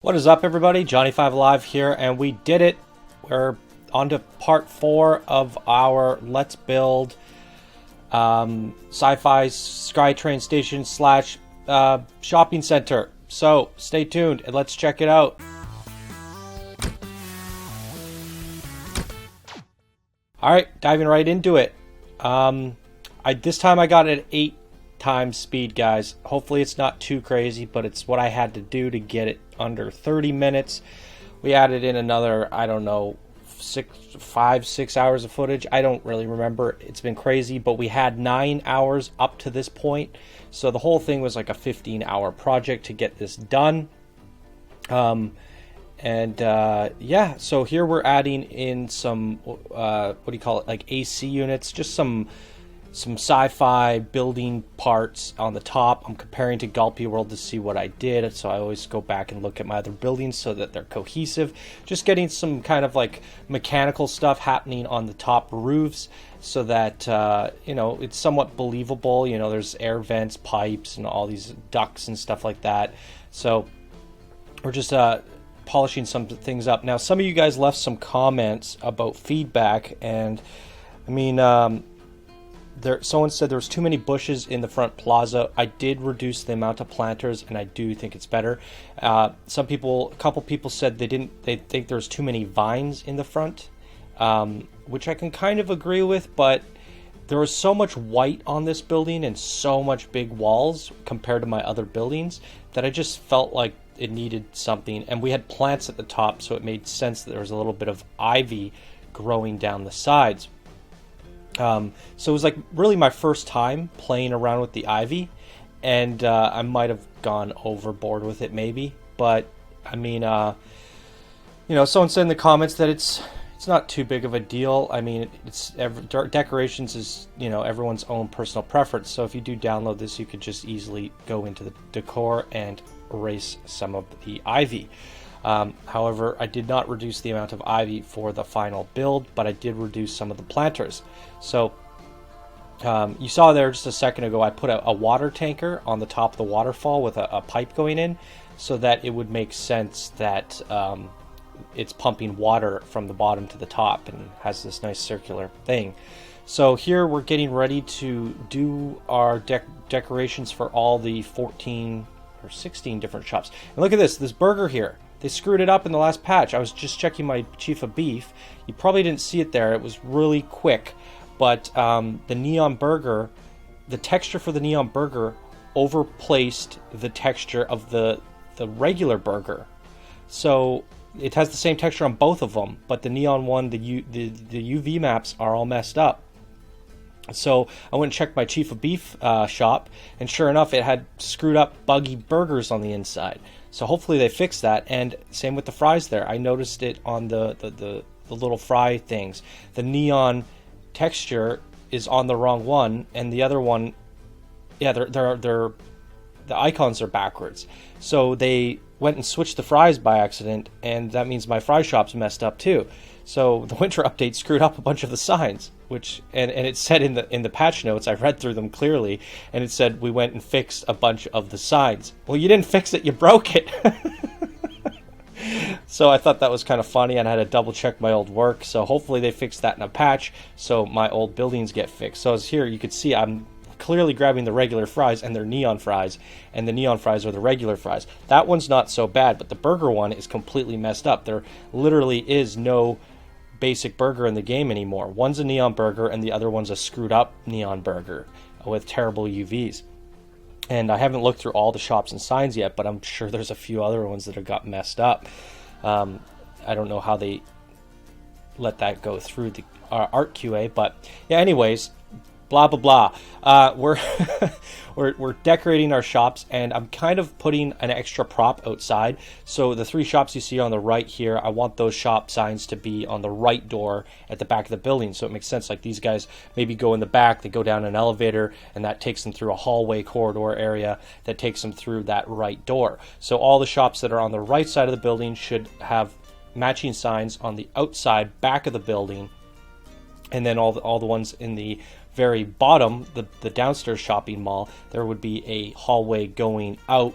What is up, everybody? Johnny5 Alive here, and we did it. We're on to part 4 of our Let's Build Sci-fi SkyTrain Station slash shopping center. So, stay tuned and let's check it out. Alright, diving right into it. This time I got it at 8 times speed, guys. Hopefully it's not too crazy, but it's what I had to do to get it under 30 minutes. We added in another, I don't know, 6 hours of footage. I don't really remember. It's been crazy, but we had 9 hours up to this point. So the whole thing was like a 15-hour project to get this done. Yeah, so here we're adding in some, what do you call it, like AC units, just some sci-fi building parts on the top. I'm comparing to Gulpy World to see what I did, so I always go back and look at my other buildings so that they're cohesive. Just getting some kind of like mechanical stuff happening on the top roofs so that, you know, it's somewhat believable. You know, there's air vents, pipes, and all these ducts and stuff like that. So we're just polishing some things up. Now, some of you guys left some comments about feedback, and I mean, someone said there was too many bushes in the front plaza. I did reduce the amount of planters, and I do think it's better. A couple people said they think there's too many vines in the front, which I can kind of agree with, but there was so much white on this building and so much big walls compared to my other buildings that I just felt like it needed something. And we had plants at the top, so it made sense that there was a little bit of ivy growing down the sides. So it was like really my first time playing around with the ivy, and I might have gone overboard with it maybe, but I mean, you know, someone said in the comments that it's not too big of a deal. I mean, decorations is, you know, everyone's own personal preference. So if you do download this, you could just easily go into the decor and erase some of the ivy. However, I did not reduce the amount of ivy for the final build, but I did reduce some of the planters. So you saw there just a second ago, I put a water tanker on the top of the waterfall with a pipe going in so that it would make sense that it's pumping water from the bottom to the top and has this nice circular thing. So here we're getting ready to do our decorations for all the 14 or 16 different shops. And look at this burger here. They screwed it up in the last patch. I was just checking my Chief of Beef. You probably didn't see it there. It was really quick. But the neon burger, the texture for the neon burger overplaced the texture of the regular burger. So it has the same texture on both of them, but the neon one, the UV maps are all messed up. So I went and checked my Chief of Beef shop, and sure enough, it had screwed up buggy burgers on the inside. So hopefully they fixed that, and same with the fries there. I noticed it on the little fry things. The neon texture is on the wrong one, and the other one, yeah, the icons are backwards. So they went and switched the fries by accident, and that means my fry shop's messed up too. So the winter update screwed up a bunch of the signs, which and it said in the patch notes, I read through them clearly, and it said we went and fixed a bunch of the signs. Well, you didn't fix it, you broke it. So I thought that was kind of funny, and I had to double check my old work. So hopefully they fixed that in a patch so my old buildings get fixed. So as here you could see, I'm clearly grabbing the regular fries, and they're neon fries, and the neon fries are the regular fries. That one's not so bad, but the burger one is completely messed up. There literally is no basic burger in the game anymore. One's a neon burger, and the other one's a screwed up neon burger with terrible UVs. And I haven't looked through all the shops and signs yet, but I'm sure there's a few other ones that have got messed up. I don't know how they let that go through the art QA, but yeah, anyways, blah blah blah. We're decorating our shops, and I'm kind of putting an extra prop outside. So the 3 shops you see on the right here, I want those shop signs to be on the right door at the back of the building. So it makes sense, like these guys maybe go in the back, they go down an elevator, and that takes them through a hallway corridor area that takes them through that right door. So all the shops that are on the right side of the building should have matching signs on the outside back of the building, and then all the ones in the very bottom, the downstairs shopping mall, there would be a hallway going out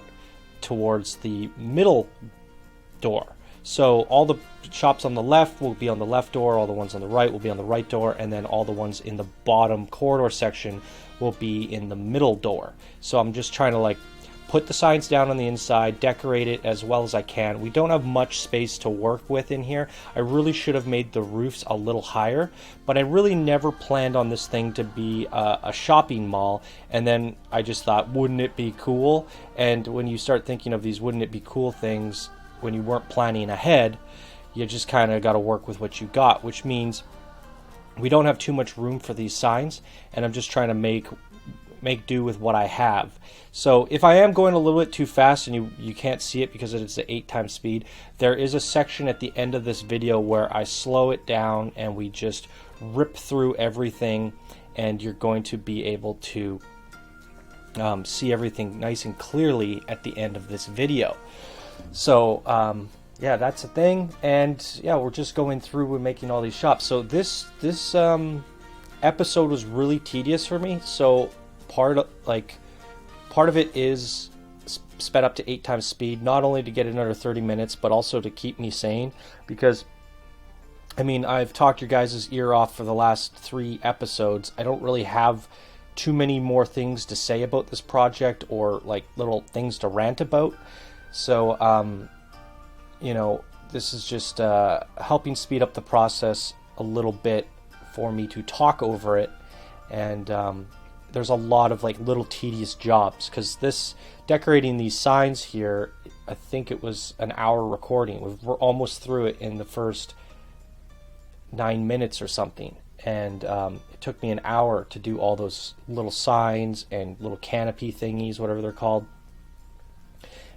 towards the middle door. So all the shops on the left will be on the left door, all the ones on the right will be on the right door, and then all the ones in the bottom corridor section will be in the middle door. So I'm just trying to like put the signs down on the inside, decorate it as well as I can. We don't have much space to work with in here. I really should have made the roofs a little higher, but I really never planned on this thing to be a shopping mall. And then I just thought, wouldn't it be cool? And when you start thinking of these wouldn't it be cool things, when you weren't planning ahead, you just kind of got to work with what you got, which means we don't have too much room for these signs, and I'm just trying to make do with what I have. So if I am going a little bit too fast and you can't see it because it's at 8x speed, there is a section at the end of this video where I slow it down and we just rip through everything, and you're going to be able to see everything nice and clearly at the end of this video. So yeah, that's a thing. And yeah, we're just going through and making all these shops. So this episode was really tedious for me. So part of it is sped up to 8x speed, not only to get another 30 minutes, but also to keep me sane, because I mean, I've talked your guys' ear off for the last 3 episodes. I don't really have too many more things to say about this project, or like little things to rant about. So you know, this is just helping speed up the process a little bit for me to talk over it. And there's a lot of like little tedious jobs, because this decorating these signs here, I think it was an hour recording. We're almost through it in the first 9 minutes or something, and it took me an hour to do all those little signs and little canopy thingies, whatever they're called,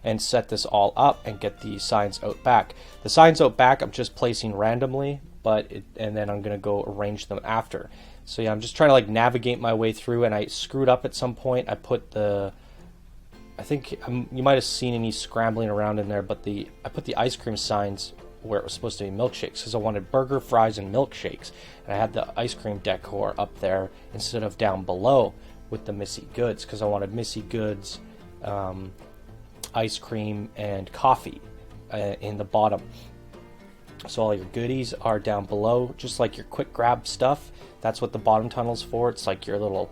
and set this all up and get the signs out back. The signs out back I'm just placing randomly, and then I'm gonna go arrange them after. So yeah, I'm just trying to like navigate my way through, and I screwed up at some point. I put I think you might have seen me scrambling around in there, but I put the ice cream signs where it was supposed to be milkshakes, because I wanted burger, fries, and milkshakes, and I had the ice cream decor up there instead of down below with the Missy Goods, because I wanted Missy Goods, ice cream, and coffee in the bottom. So all your goodies are down below, just like your quick grab stuff. That's what the bottom tunnel's for. It's like your little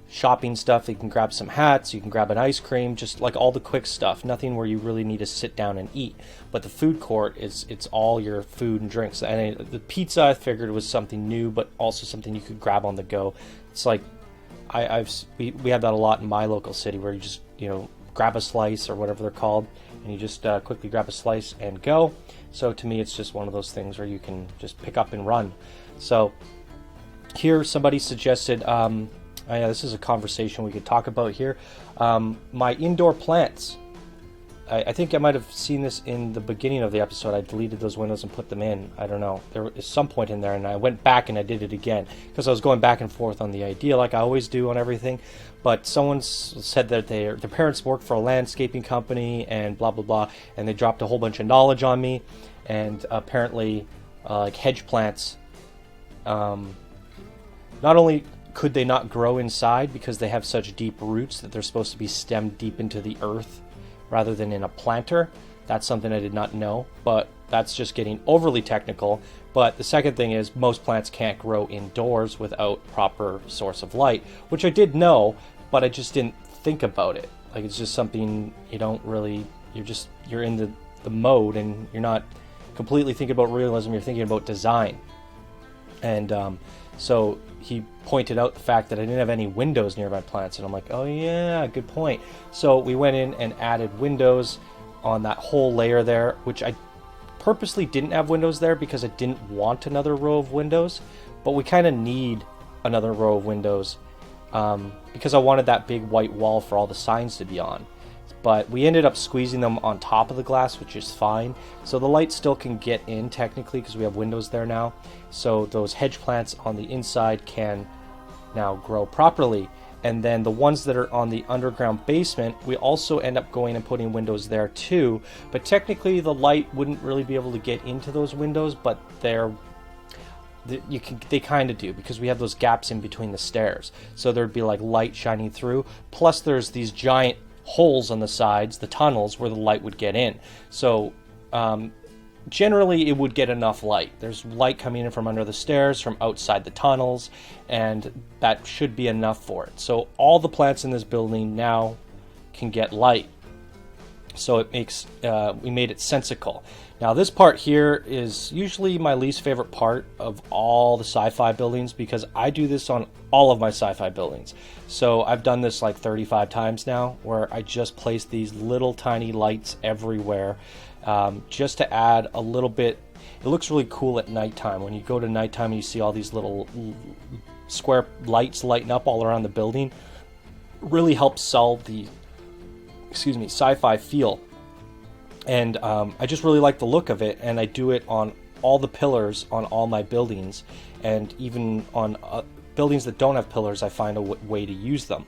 shopping stuff. You can grab some hats, you can grab an ice cream, just like all the quick stuff. Nothing where you really need to sit down and eat. But the food court it's all your food and drinks. And the pizza, I figured, was something new, but also something you could grab on the go. It's like we have that a lot in my local city, where you just, you know, grab a slice or whatever they're called, and you just quickly grab a slice and go. So to me, it's just one of those things where you can just pick up and run. So here somebody suggested, yeah, this is a conversation we could talk about here. My indoor plants. I think I might have seen this in the beginning of the episode. I deleted those windows and put them in. I don't know. There was some point in there, and I went back and I did it again, because I was going back and forth on the idea like I always do on everything. But someone said that their parents work for a landscaping company and blah, blah, blah, and they dropped a whole bunch of knowledge on me. And apparently, like hedge plants, not only could they not grow inside because they have such deep roots that they're supposed to be stemmed deep into the earth rather than in a planter. That's something I did not know, but that's just getting overly technical. But the second thing is, most plants can't grow indoors without proper source of light, which I did know, but I just didn't think about it. Like, it's just something you don't really, you're in the mode, and you're not completely thinking about realism, you're thinking about design. And so he pointed out the fact that I didn't have any windows near my plants, and I'm like, oh yeah, good point. So we went in and added windows on that whole layer there, which I purposely didn't have windows there because I didn't want another row of windows, but we kind of need another row of windows because I wanted that big white wall for all the signs to be on. But we ended up squeezing them on top of the glass, which is fine. So the light still can get in technically because we have windows there now. So those hedge plants on the inside can now grow properly. And then the ones that are on the underground basement, we also end up going and putting windows there too. But technically the light wouldn't really be able to get into those windows, but they kind of do, because we have those gaps in between the stairs. So there'd be like light shining through. Plus there's these giant holes on the sides, the tunnels, where the light would get in. So generally it would get enough light. There's light coming in from under the stairs, from outside the tunnels, and that should be enough for it. So all the plants in this building now can get light. So it makes, we made it sensical. Now this part here is usually my least favorite part of all the sci-fi buildings, because I do this on all of my sci-fi buildings. So I've done this like 35 times now, where I just place these little tiny lights everywhere, just to add a little bit. It looks really cool at nighttime. When you go to nighttime and you see all these little square lights lighting up all around the building, really helps sell the sci-fi feel. And I just really like the look of it, and I do it on all the pillars on all my buildings, and even on buildings that don't have pillars, I find a way to use them.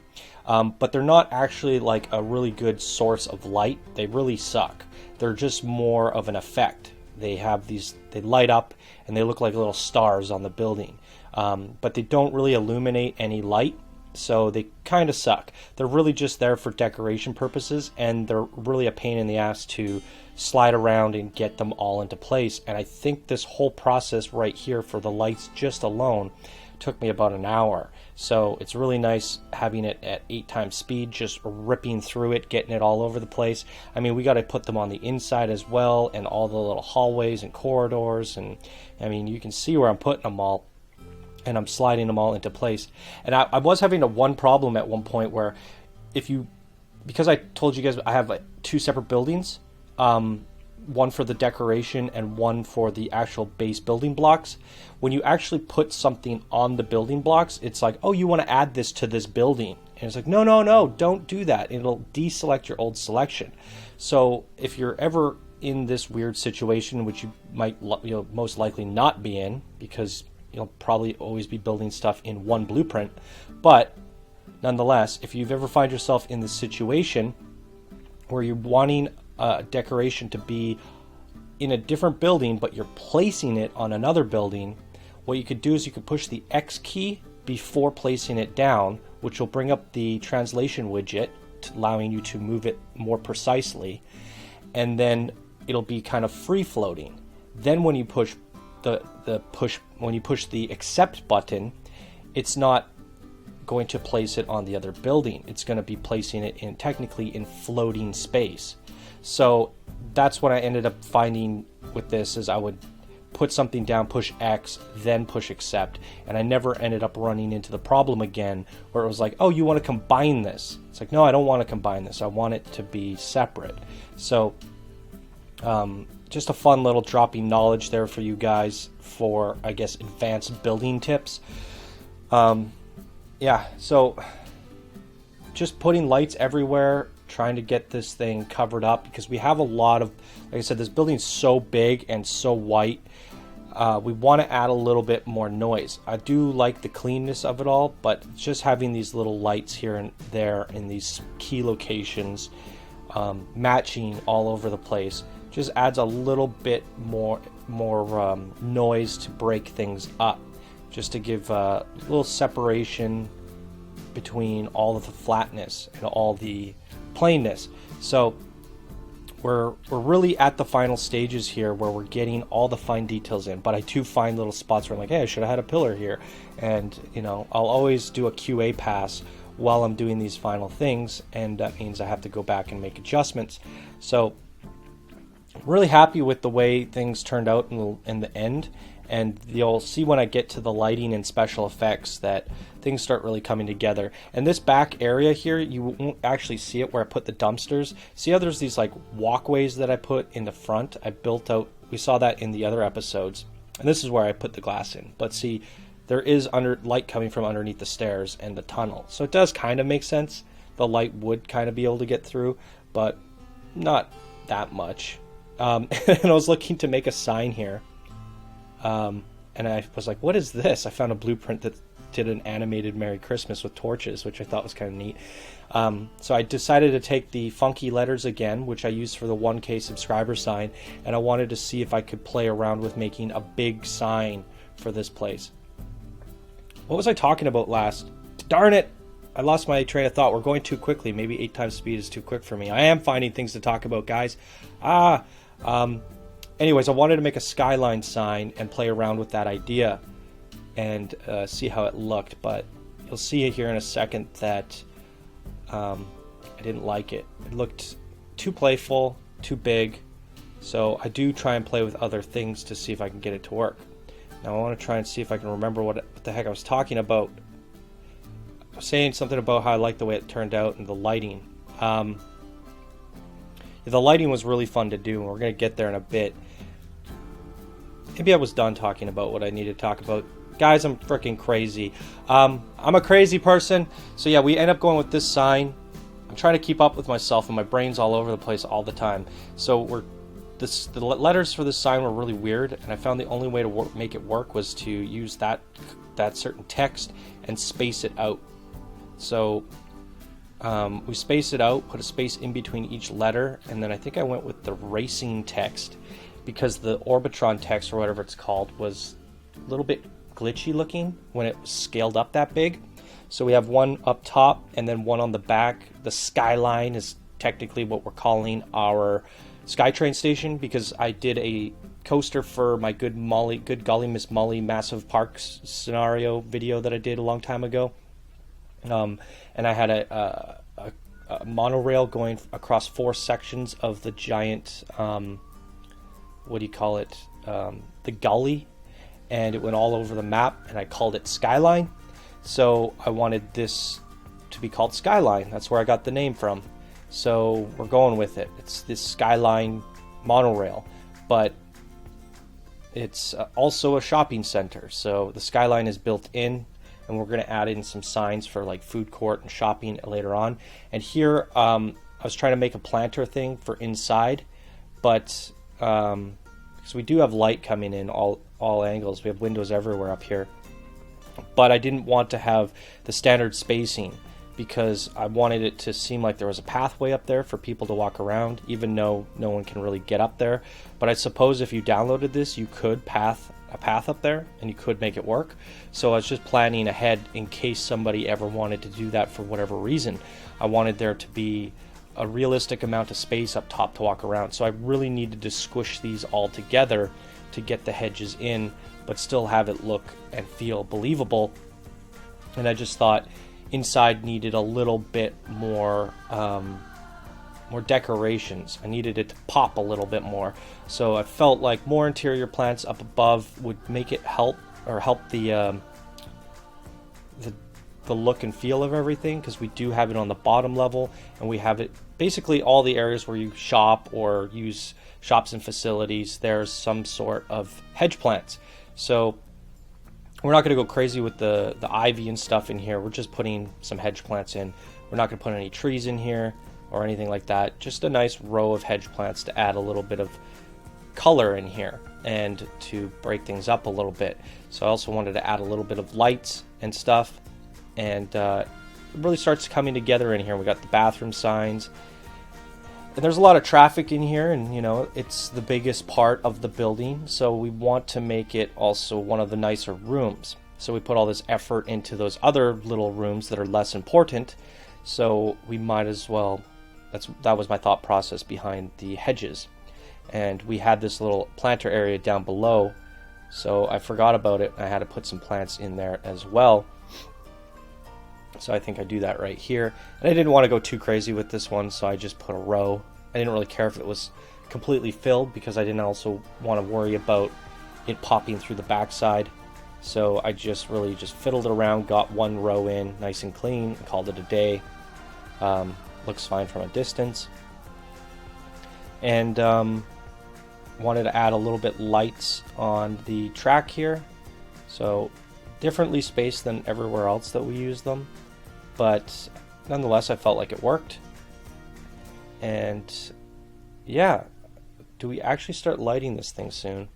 But they're not actually like a really good source of light. They really suck. They're just more of an effect. They have these, they light up and they look like little stars on the building, but they don't really illuminate any light. So they kind of suck. They're really just there for decoration purposes, and they're really a pain in the ass to slide around and get them all into place. And I think this whole process right here for the lights just alone took me about an hour. So it's really nice having it at 8 times speed, just ripping through it, getting it all over the place. I mean, we got to put them on the inside as well, and all the little hallways and corridors. And I mean, you can see where I'm putting them all, and I'm sliding them all into place. And I was having one problem at one point where because I told you guys I have 2 separate buildings, one for the decoration and one for the actual base building blocks. When you actually put something on the building blocks, it's like, oh, you want to add this to this building. And it's like, no, don't do that. It'll deselect your old selection. So if you're ever in this weird situation, which you might most likely not be in, because you'll probably always be building stuff in one blueprint, but nonetheless, if you've ever find yourself in this situation where you're wanting a decoration to be in a different building, but you're placing it on another building, what you could do is you could push the X key before placing it down, which will bring up the translation widget, allowing you to move it more precisely, and then it'll be kind of free floating. Then when you push the accept button, it's not going to place it on the other building. It's going to be placing it in technically in floating space. So that's what I ended up finding with this, is I would put something down, push X, then push accept, and I never ended up running into the problem again where it was like, oh, you want to combine this. It's like, no, I don't want to combine this. I want it to be separate. So just a fun little dropping knowledge there for you guys for, I guess, advanced building tips. Yeah, so just putting lights everywhere, trying to get this thing covered up, because we have a lot of, like I said, this building's so big and so white. We want to add a little bit more noise. I do like the cleanness of it all, but just having these little lights here and there in these key locations, matching all over the place, just adds a little bit more noise to break things up, just to give a little separation between all of the flatness and all the plainness. So we're really at the final stages here where we're getting all the fine details in, but I do find little spots where I'm like, hey, I should have had a pillar here. And I'll always do a QA pass while I'm doing these final things, and that means I have to go back and make adjustments. So I'm really happy with the way things turned out in the end, and you'll see when I get to the lighting and special effects that things start really coming together. And this back area here, you won't actually see it where I put the dumpsters. See how there's these like walkways that I put in the front? I built out, we saw that in the other episodes, and this is where I put the glass in. But see, there is light coming from underneath the stairs and the tunnel, so it does kind of make sense. The light would kind of be able to get through, but not that much. And I was looking to make a sign here, and I was like, what is this? I found a blueprint that did an animated Merry Christmas with torches, which I thought was kind of neat. So I decided to take the funky letters again, which I used for the 1K subscriber sign, and I wanted to see if I could play around with making a big sign for this place. What was I talking about last? Darn it! I lost my train of thought. We're going too quickly. Maybe 8 times speed is too quick for me. I am finding things to talk about, guys. anyways, I wanted to make a Skyline sign and play around with that idea and see how it looked, but you'll see here in a second that I didn't like it. It looked too playful, too big, so I do try and play with other things to see if I can get it to work. Now I want to try and see if I can remember what the heck I was talking about. I was saying something about how I like the way it turned out and the lighting. The lighting was really fun to do, and we're going to get there in a bit. Maybe I was done talking about what I needed to talk about. Guys, I'm freaking crazy. I'm a crazy person. So yeah, we end up going with this sign. I'm trying to keep up with myself, and my brain's all over the place all the time. So the letters for this sign were really weird, and I found the only way to make it work was to use that certain text and space it out. So we space it out, put a space in between each letter, and then I think I went with the racing text because the Orbitron text, or whatever it's called, was a little bit glitchy looking when it was scaled up that big. So we have one up top and then one on the back. The Skyline is technically what we're calling our SkyTrain station, because I did a coaster for my Good Golly Miss Molly Massive Parks scenario video that I did a long time ago. And I had a monorail going across 4 sections of the giant, what do you call it, the gully, and it went all over the map, and I called it Skyline. So I wanted this to be called Skyline. That's where I got the name from. So we're going with it. It's this Skyline monorail, but it's also a shopping center. So the Skyline is built in, and we're going to add in some signs for like food court and shopping later on. And here I was trying to make a planter thing for inside, but because we do have light coming in all angles, we have windows everywhere up here, but I didn't want to have the standard spacing because I wanted it to seem like there was a pathway up there for people to walk around, even though no one can really get up there. But I suppose if you downloaded this, you could a path up there, and you could make it work. So I was just planning ahead in case somebody ever wanted to do that for whatever reason. I wanted there to be a realistic amount of space up top to walk around. So I really needed to squish these all together to get the hedges in, but still have it look and feel believable. And I just thought inside needed a little bit more decorations. I needed it to pop a little bit more. So I felt like more interior plants up above would make it help the look and feel of everything, because we do have it on the bottom level, and we have it basically all the areas where you shop or use shops and facilities. There's some sort of hedge plants. So we're not going to go crazy with the ivy and stuff in here. We're just putting some hedge plants in. We're not going to put any trees in here or anything like that. Just a nice row of hedge plants to add a little bit of color in here and to break things up a little bit. So I also wanted to add a little bit of lights and stuff, and it really starts coming together in here. We got the bathroom signs, and there's a lot of traffic in here, and it's the biggest part of the building, so we want to make it also one of the nicer rooms. So we put all this effort into those other little rooms that are less important, so we might as well. That was my thought process behind the hedges. And we had this little planter area down below, so I forgot about it. I had to put some plants in there as well. So I think I do that right here. And I didn't want to go too crazy with this one, so I just put a row. I didn't really care if it was completely filled, because I didn't also want to worry about it popping through the backside. So I just really fiddled around, got one row in nice and clean, and called it a day. Looks fine from a distance. And wanted to add a little bit lights on the track here. So differently spaced than everywhere else that we use them, but nonetheless I felt like it worked. And yeah, do we actually start lighting this thing soon?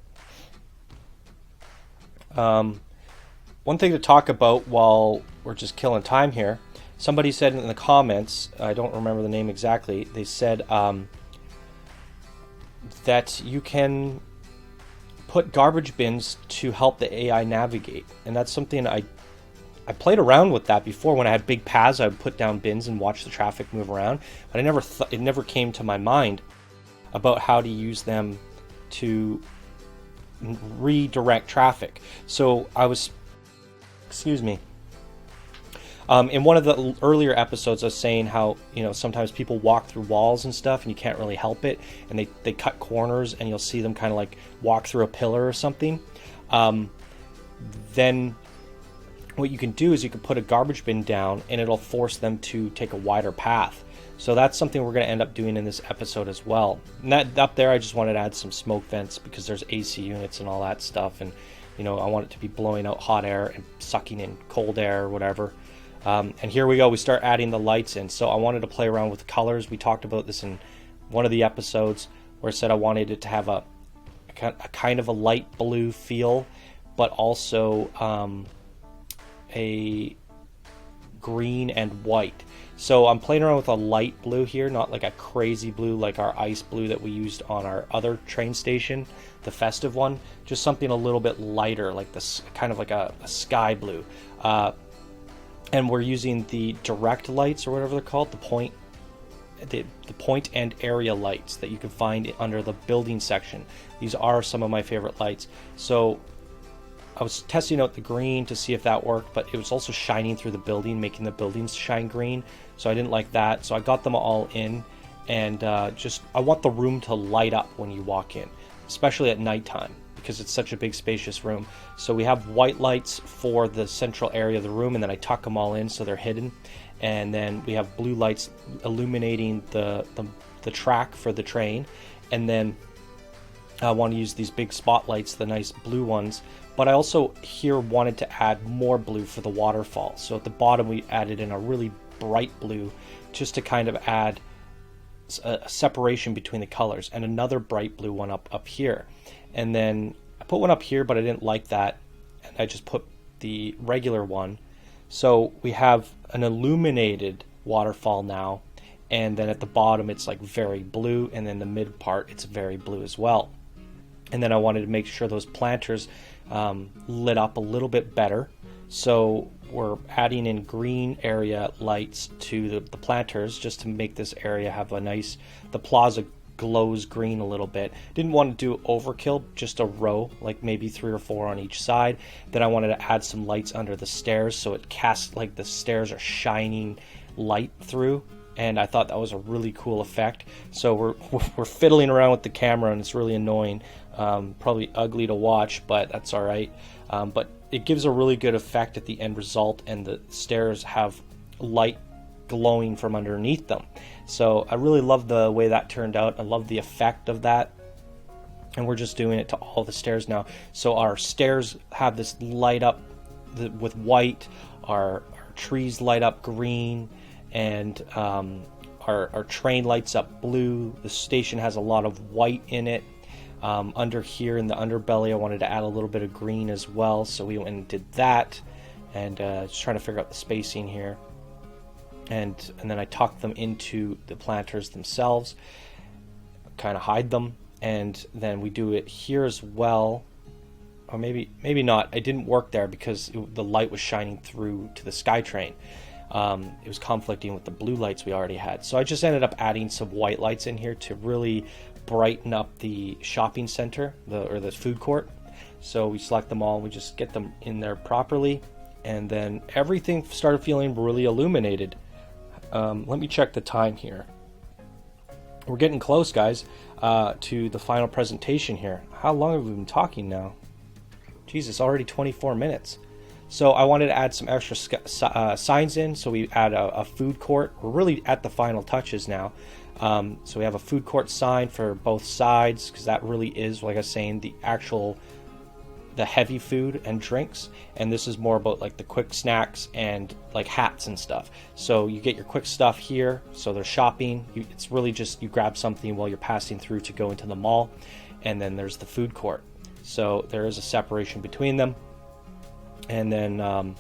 One thing to talk about while we're just killing time here, somebody said in the comments, I don't remember the name exactly, they said that you can put garbage bins to help the AI navigate, and that's something I played around with that before. When I had big paths, I would put down bins and watch the traffic move around, but it never came to my mind about how to use them to redirect traffic. So excuse me. In one of the earlier episodes, I was saying how, sometimes people walk through walls and stuff and you can't really help it. And they cut corners and you'll see them kind of like walk through a pillar or something. Then what you can do is you can put a garbage bin down and it'll force them to take a wider path. So that's something we're going to end up doing in this episode as well. And that up there, I just wanted to add some smoke vents because there's AC units and all that stuff. And, I want it to be blowing out hot air and sucking in cold air or whatever. And here we go. We start adding the lights in. So I wanted to play around with colors. We talked about this in one of the episodes where I said I wanted it to have a kind of a light blue feel, but also a green and white. So I'm playing around with a light blue here, not like a crazy blue like our ice blue that we used on our other train station, the festive one. Just something a little bit lighter, like this kind of like a sky blue. And we're using the direct lights, or whatever they're called, the point and area lights that you can find under the building section. These are some of my favorite lights. So I was testing out the green to see if that worked, but it was also shining through the building, making the buildings shine green. So I didn't like that. So I got them all in, and I want the room to light up when you walk in, especially at nighttime, because it's such a big spacious room. So we have white lights for the central area of the room, and then I tuck them all in so they're hidden. And then we have blue lights illuminating the track for the train. And then I want to use these big spotlights, the nice blue ones. But I also here wanted to add more blue for the waterfall. So at the bottom we added in a really bright blue just to kind of add a separation between the colors, and another bright blue one up here. And then I put one up here, but I didn't like that, and I just put the regular one. So we have an illuminated waterfall now, and then at the bottom it's like very blue, and then the mid part it's very blue as well. And then I wanted to make sure those planters lit up a little bit better. So we're adding in green area lights to the planters just to make this area have the plaza glows green a little bit. Didn't want to do overkill, just a row, like maybe 3 or 4 on each side. Then I wanted to add some lights under the stairs so it casts like the stairs are shining light through. And I thought that was a really cool effect. So we're fiddling around with the camera, and it's really annoying. Probably ugly to watch, but that's all right. But it gives a really good effect at the end result, and the stairs have light glowing from underneath them. So I really love the way that turned out. I love the effect of that. And we're just doing it to all the stairs now. So our stairs have this light up with white. Our trees light up green. And our train lights up blue. The station has a lot of white in it. Under here in the underbelly, I wanted to add a little bit of green as well, so we went and did that, and just trying to figure out the spacing here. And then I tucked them into the planters themselves, kind of hide them, and then we do it here as well. Or maybe not. It didn't work there because the light was shining through to the SkyTrain. It was conflicting with the blue lights we already had. So I just ended up adding some white lights in here to really brighten up the shopping center, or the food court. So we select them all, we just get them in there properly, and then everything started feeling really illuminated. Let me check the time here. We're getting close, guys, to the final presentation here. How long have we been talking now? Jesus, already 24 minutes. So I wanted to add some extra signs in, so we add a food court. We're really at the final touches now. So we have a food court sign for both sides, because that really is, like I was saying, the heavy food and drinks. And this is more about like the quick snacks and like hats and stuff. So you get your quick stuff here, so they're shopping. It's really just you grab something while you're passing through to go into the mall. And then there's the food court. So there is a separation between them. And then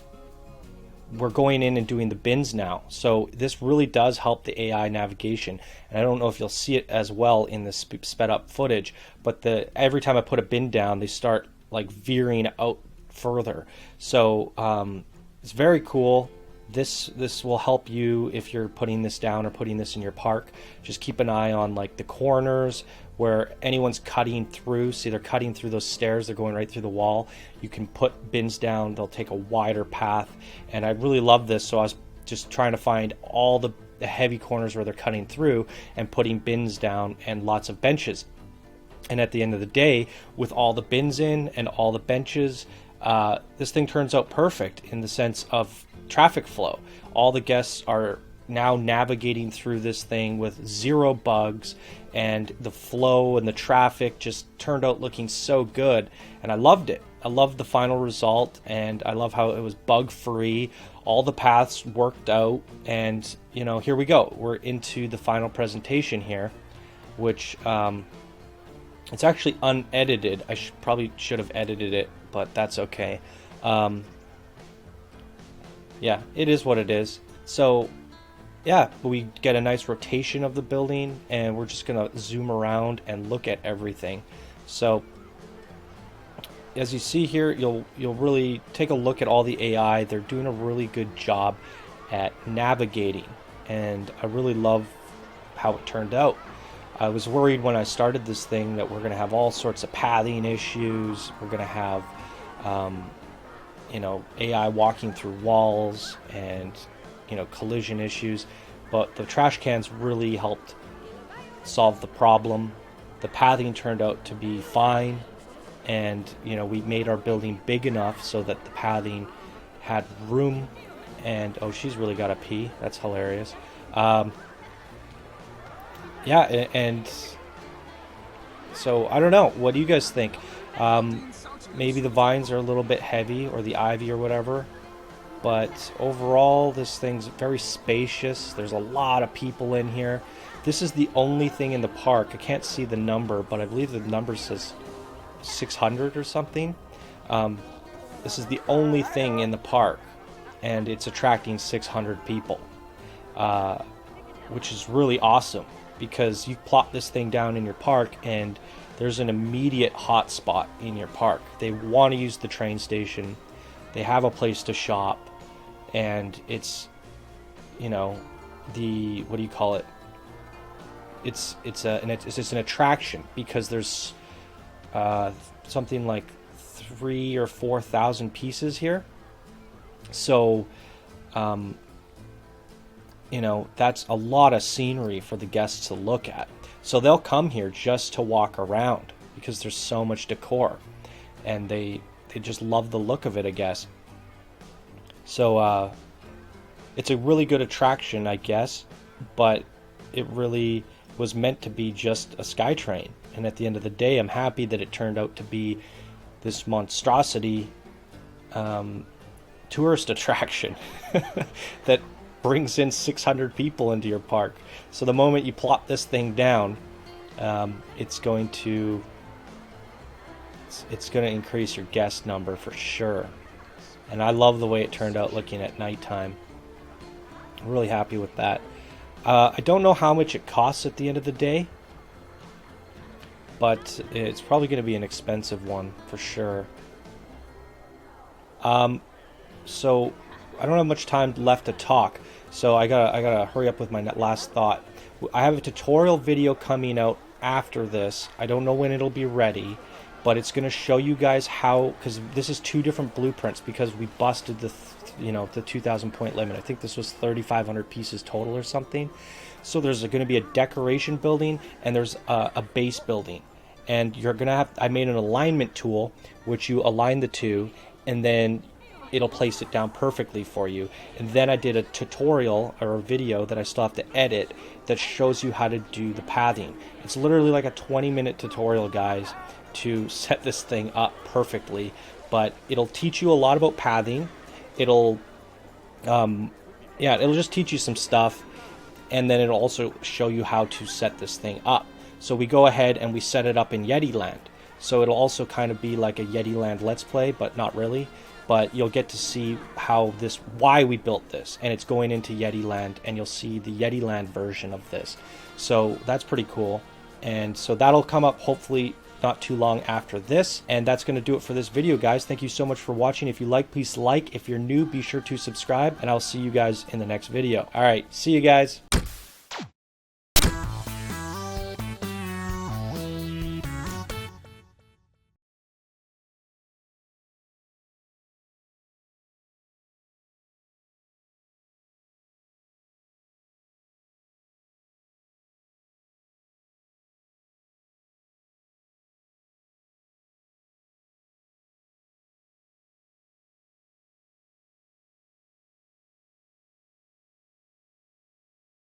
we're going in and doing the bins now. So this really does help the AI navigation. And I don't know if you'll see it as well in the sped up footage, but every time I put a bin down, they start like veering out further. So it's very cool. this will help you if you're putting this down or putting this in your park. Just keep an eye on like the corners where anyone's cutting through. See, they're cutting through those stairs, they're going right through the wall. You can put bins down, they'll take a wider path. And I really love this, so I was just trying to find all the heavy corners where they're cutting through and putting bins down and lots of benches. And at the end of the day, with all the bins in and all the benches, this thing turns out perfect in the sense of traffic flow. All the guests are now navigating through this thing with zero bugs, and the flow and the traffic just turned out looking so good, and I loved it. I loved the final result, and I love how it was bug free. All the paths worked out, and you know, here we go. We're into the final presentation here, which it's actually unedited. I probably should have edited it, but that's okay. Yeah, it is what it is. So yeah, we get a nice rotation of the building, and we're just gonna zoom around and look at everything. So as you see here, you'll really take a look at all the AI. They're doing a really good job at navigating, and I really love how it turned out. I was worried when I started this thing that we're going to have all sorts of pathing issues. We're going to have, you know, AI walking through walls and, you know, collision issues. But the trash cans really helped solve the problem. The pathing turned out to be fine. And, you know, we made our building big enough so that the pathing had room. And, oh, she's really got to pee. That's hilarious. Yeah, and so I don't know. What do you guys think? Maybe the vines are a little bit heavy, or the ivy or whatever. But overall, this thing's very spacious. There's a lot of people in here. This is the only thing in the park. I can't see the number, but I believe the number says 600 or something. This is the only thing in the park, and it's attracting 600 people, which is really awesome, because you plop this thing down in your park and there's an immediate hot spot in your park. They want to use the train station, they have a place to shop, and it's, you know, the, what do you call it, it's just an attraction, because there's something like 3,000 or 4,000 pieces here. So you know, that's a lot of scenery for the guests to look at. So they'll come here just to walk around, because there's so much decor, and they just love the look of it, I guess. So it's a really good attraction, I guess, but it really was meant to be just a SkyTrain. And at the end of the day, I'm happy that it turned out to be this monstrosity tourist attraction that brings in 600 people into your park. So the moment you plop this thing down, it's going to increase your guest number for sure. And I love the way it turned out looking at nighttime. I'm really happy with that. I don't know how much it costs at the end of the day, but it's probably going to be an expensive one for sure. So I don't have much time left to talk, so I gotta hurry up with my last thought. I have a tutorial video coming out after this. I don't know when it'll be ready, but it's going to show you guys how, because this is two different blueprints, because we busted the the 2,000 point limit. I think this was 3,500 pieces total or something. So there's going to be a decoration building, and there's a base building, and you're gonna have, I made an alignment tool which you align the two, and then it'll place it down perfectly for you. And then I did a tutorial, or a video that I still have to edit, that shows you how to do the pathing. It's literally like a 20-minute tutorial, guys, to set this thing up perfectly. But it'll teach you a lot about pathing. It'll it'll just teach you some stuff, and then it'll also show you how to set this thing up. So we go ahead and we set it up in Yeti Land. So it'll also kind of be like a Yeti Land Let's Play, but not really. But you'll get to see why we built this, and it's going into Yeti Land, and you'll see the Yeti Land version of this. So that's pretty cool. And so that'll come up hopefully not too long after this. And that's going to do it for this video, guys. Thank you so much for watching. If you like, please like. If you're new, be sure to subscribe, and I'll see you guys in the next video. All right, see you guys.